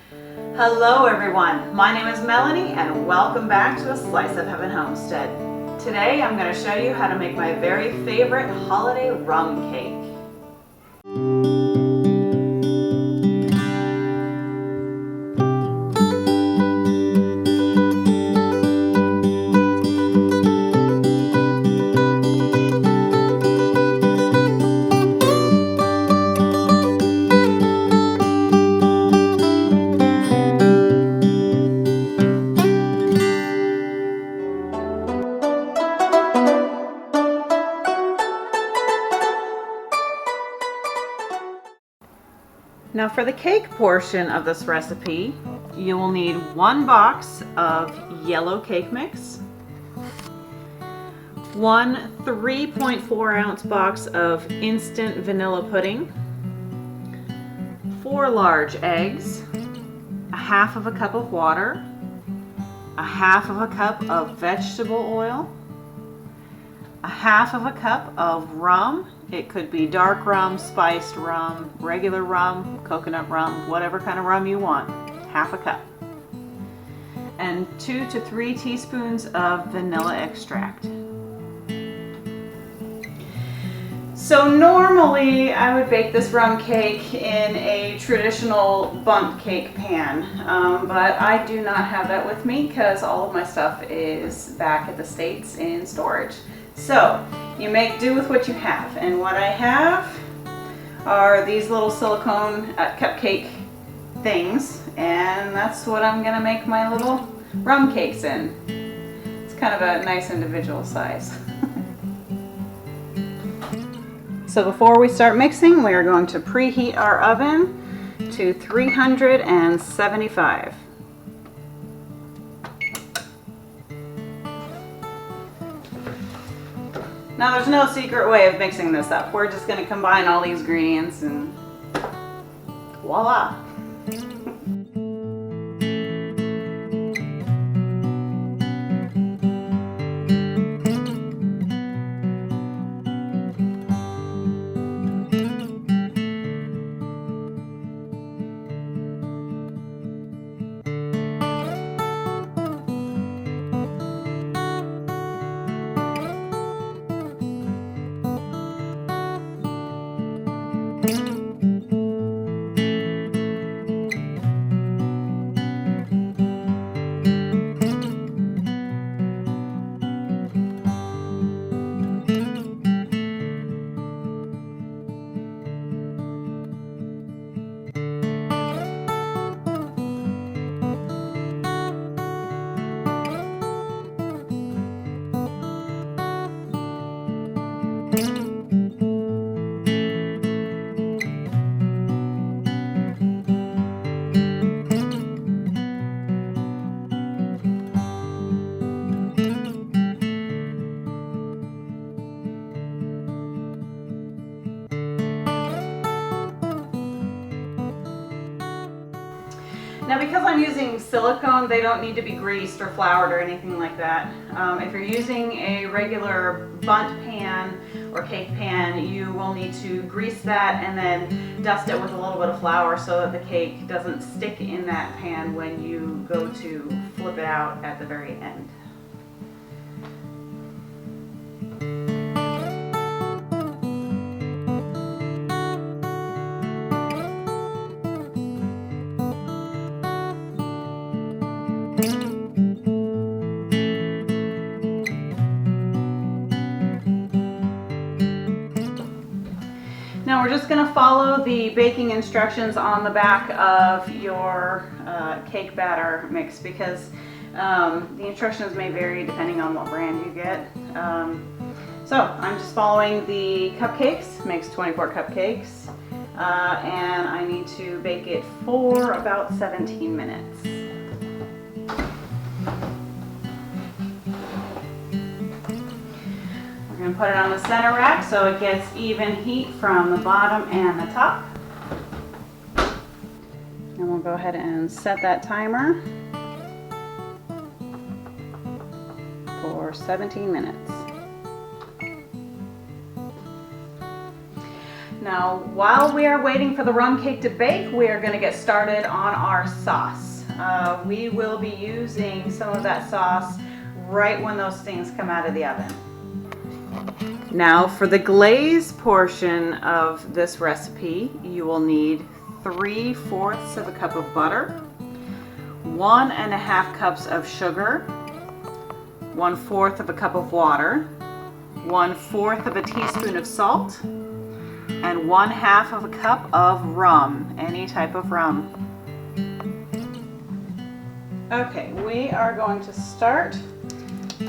Hello everyone, my name is Melanie and welcome back to A Slice of Heaven Homestead. Today I'm going to show you how to make my very favorite holiday rum cake. Now for the cake portion of this recipe, you will need 1 box of yellow cake mix, 1 3.4 ounce box of instant vanilla pudding, 4 large eggs, a half of a cup of water, a half of a cup of vegetable oil, a half of a cup of rum. It could be dark rum, spiced rum, regular rum, coconut rum, whatever kind of rum you want, half a cup. And 2 to 3 teaspoons of vanilla extract. So normally I would bake this rum cake in a traditional bundt cake pan, but I do not have that with me because all of my stuff is back at the States in storage. So you make do with what you have, and what I have are these little silicone cupcake things, and that's what I'm gonna make my little rum cakes in. It's kind of a nice individual size. So before we start mixing, we are going to preheat our oven to 375. Now there's no secret way of mixing this up. We're just going to combine all these ingredients and voila! Now because I'm using silicone, they don't need to be greased or floured or anything like that. If you're using a regular bundt pan or cake pan, you will need to grease that and then dust it with a little bit of flour so that the cake doesn't stick in that pan when you go to flip it out at the very end. Now we're just going to follow the baking instructions on the back of your cake batter mix because the instructions may vary depending on what brand you get. So I'm just following the cupcakes, makes 24 cupcakes, and I need to bake it for about 17 minutes. We're going to put it on the center rack so it gets even heat from the bottom and the top. And we'll go ahead and set that timer for 17 minutes. Now, while we are waiting for the rum cake to bake, we are going to get started on our sauce. We will be using some of that sauce right when those things come out of the oven. Now, for the glaze portion of this recipe, you will need 3/4 of a cup of butter, 1.5 cups of sugar, 1/4 of a cup of water, 1/4 of a teaspoon of salt, and 1/2 of a cup of rum, any type of rum. Okay, we are going to start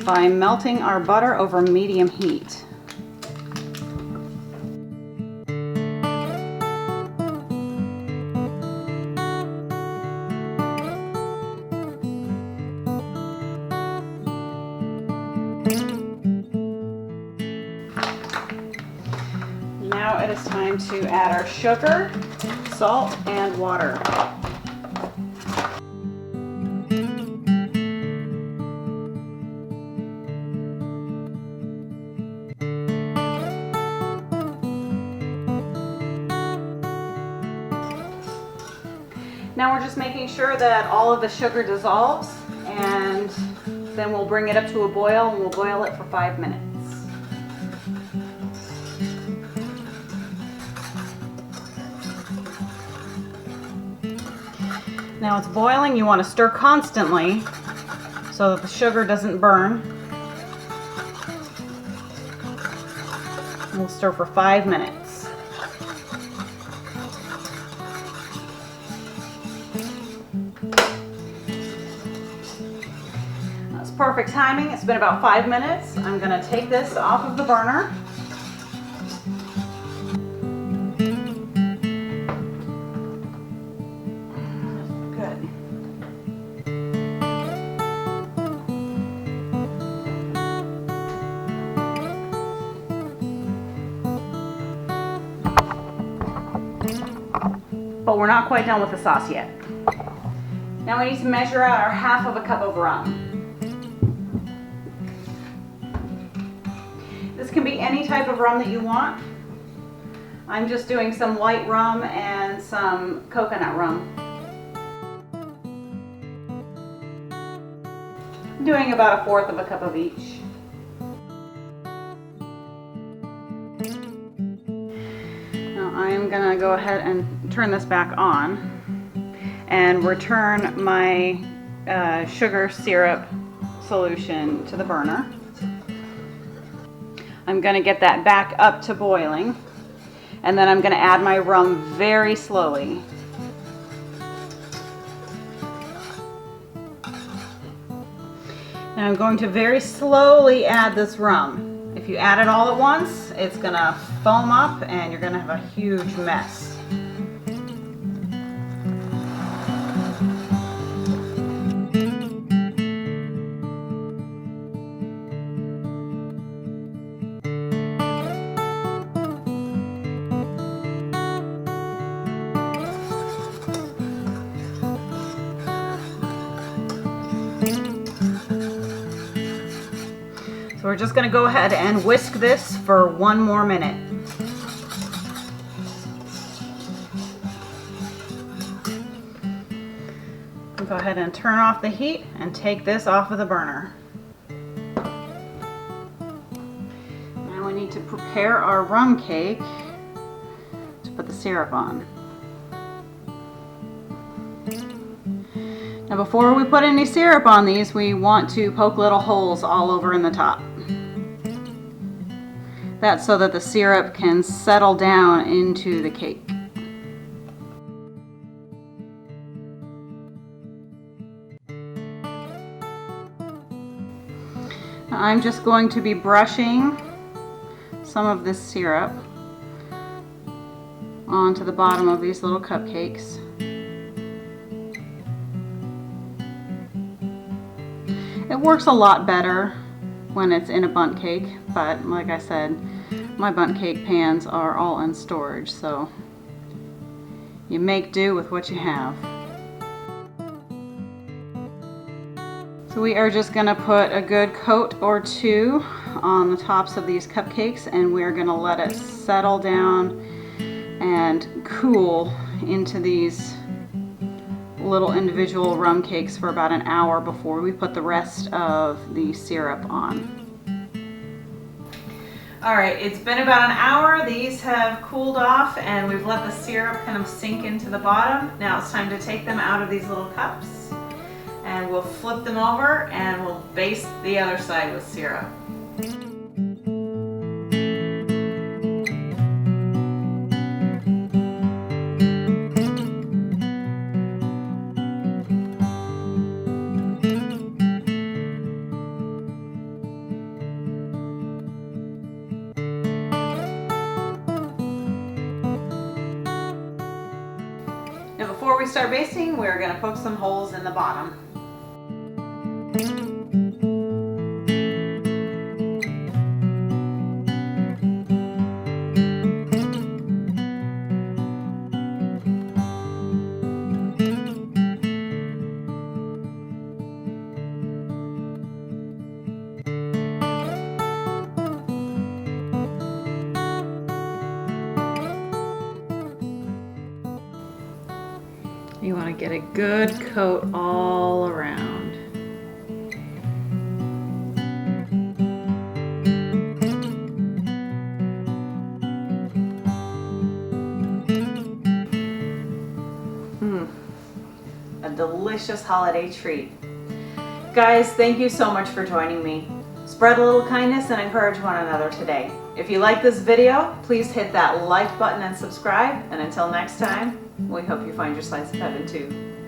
by melting our butter over medium heat. Now it is time to add our sugar, salt, and water. Now we're just making sure that all of the sugar dissolves, and then we'll bring it up to a boil and we'll boil it for 5 minutes. Now it's boiling, you want to stir constantly so that the sugar doesn't burn. We'll stir for 5 minutes. That's perfect timing. It's been about 5 minutes. I'm going to take this off of the burner. But we're not quite done with the sauce yet. Now we need to measure out our 1/2 of a cup of rum. This can be any type of rum that you want. I'm just doing some white rum and some coconut rum. I'm doing about 1/4 of a cup of each. I'm gonna go ahead and turn this back on and return my sugar syrup solution to the burner. I'm gonna get that back up to boiling, and then I'm gonna add my rum very slowly. And I'm going to very slowly add this rum. If you add it all at once, it's gonna foam up and you're gonna have a huge mess. So we're just going to go ahead and whisk this for 1 more minute. I'll go ahead and turn off the heat and take this off of the burner. Now we need to prepare our rum cake to put the syrup on. Now before we put any syrup on these, we want to poke little holes all over in the top. That's so that the syrup can settle down into the cake. Now I'm just going to be brushing some of this syrup onto the bottom of these little cupcakes. It works a lot better when it's in a bundt cake, but like I said, my bundt cake pans are all in storage, so you make do with what you have. So we are just going to put a good coat or 2 on the tops of these cupcakes, and we're going to let it settle down and cool into these little individual rum cakes for about an hour before we put the rest of the syrup on. All right, it's been about an hour. These have cooled off and we've let the syrup kind of sink into the bottom. Now it's time to take them out of these little cups and we'll flip them over and we'll baste the other side with syrup. Now before we start basting, we're going to poke some holes in the bottom. You want to get a good coat all around. A delicious holiday treat. Guys, thank you so much for joining me. Spread a little kindness and encourage one another today. If you like this video, please hit that like button and subscribe. And until next time, we hope you find your slice of heaven too.